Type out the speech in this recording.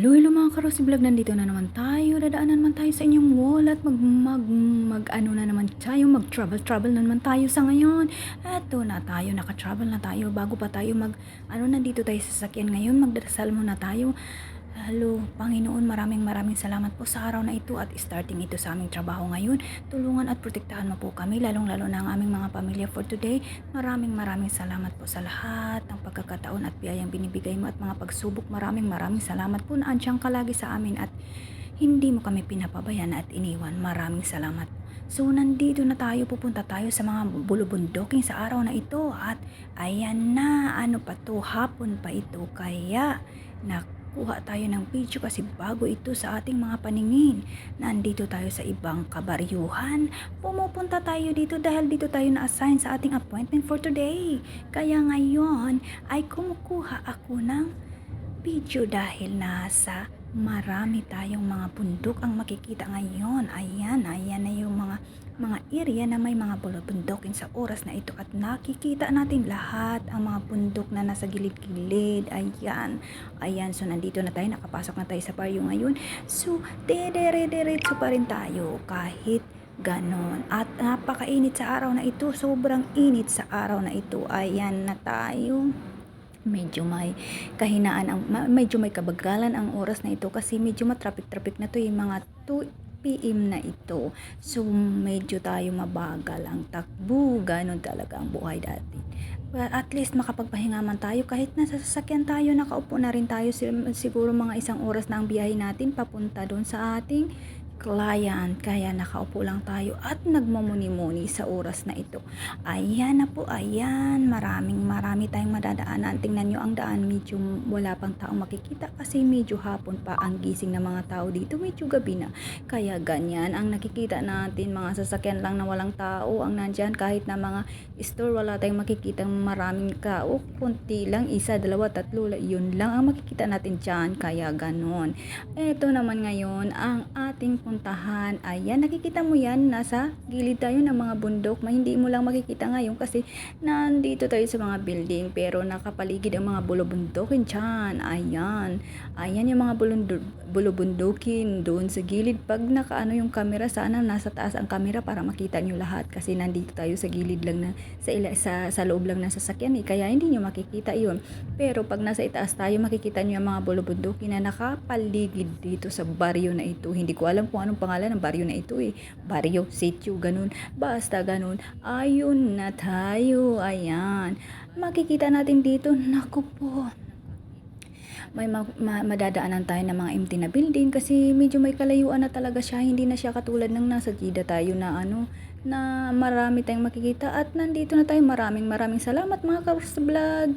Hello, hello mga Karosi Vlog, nandito na naman tayo. Dadaan na naman tayo sa inyong wall at ano na naman tayo, travel na naman tayo sa ngayon. Eto na tayo, naka-travel na tayo. Bago pa tayo nandito tayo sa sasakyan ngayon, magdasal muna tayo. Hello, Panginoon, maraming salamat po sa araw na ito at starting ito sa aming trabaho ngayon. Tulungan at protektahan mo po kami, lalong-lalo na ang aming mga pamilya for today. Maraming salamat po sa lahat ng pagkakataon at biyayang binibigay mo at mga pagsubok. Maraming salamat po na andiyan ka lagi sa amin at hindi mo kami pinapabayaan at iniwan. Maraming salamat. So, nandito na tayo, pupunta tayo sa mga bulubunduking sa araw na ito at ayan na, ano pa to, hapon pa ito, kaya kuha tayo ng video kasi bago ito sa ating mga paningin. Nandito tayo sa ibang kabaryuhan. Pumupunta tayo dito dahil dito tayo na-assign sa ating appointment for today. Kaya ngayon ay kumukuha ako ng video dahil nasa marami tayong mga bundok ang makikita ngayon. Ayan na yung mga area na may mga bulubundukin sa oras na ito at nakikita natin lahat ang mga bundok na nasa gilid-gilid. Ayan, so nandito na tayo, nakapasok na tayo sa baryo ngayon. So, diretso pa rin tayo kahit ganon. At napakainit sa araw na ito, sobrang init sa araw na ito. Ayan na tayo. Medyo may medyo may kabagalan ang oras na ito kasi medyo matraffic na to yung mga 2 PM na ito. So, medyo tayo mabagal ang takbo. Ganon talaga ang buhay dati. But at least makapagpahinga man tayo kahit nasa sasakyan tayo, nakaupo na rin tayo. Siguro mga 1 oras na ang biyahe natin papunta doon sa ating client. Kaya nakaupo lang tayo at nagmumuni-muni sa oras na ito. Ayan na po, ayan. Marami tayong madadaanan. Tingnan nyo ang daan, medyo wala pang taong makikita kasi medyo hapon pa ang gising ng mga tao dito. Medyo gabi na. Kaya ganyan ang nakikita natin. Mga sasakyan lang na walang tao ang nandyan. Kahit na mga store, wala tayong makikita maraming tao. Kunti lang, 1, 2, 3. Yun lang ang makikita natin dyan. Kaya ganon. Ito naman ngayon ang ating puntahan. Ayan, nakikita mo yan, nasa gilid tayo ng mga bundok. Hindi mo lang makikita ngayon kasi nandito tayo sa mga building pero nakapaligid ang mga bulubundukin dyan. Ayan yung mga bulubundukin doon sa gilid. Pag nakaano yung camera, sana nasa taas ang camera para makita nyo lahat kasi nandito tayo sa gilid lang na sa loob lang ng sasakyan kaya hindi nyo makikita yun. Pero pag nasa itaas tayo, makikita nyo yung mga bulubundukin na nakapaligid dito sa baryo na ito. Hindi ko alam kung anong pangalan ng baryo na ito baryo, sitio, ganun, basta ganun. Ayun na tayo, ayan, makikita natin dito, naku po, may madadaanan tayo ng mga empty na building kasi medyo may kalayuan na talaga siya, hindi na siya katulad ng nasa Jeddah tayo na na marami tayong makikita. At nandito na tayo, maraming salamat mga Karosi Vlog.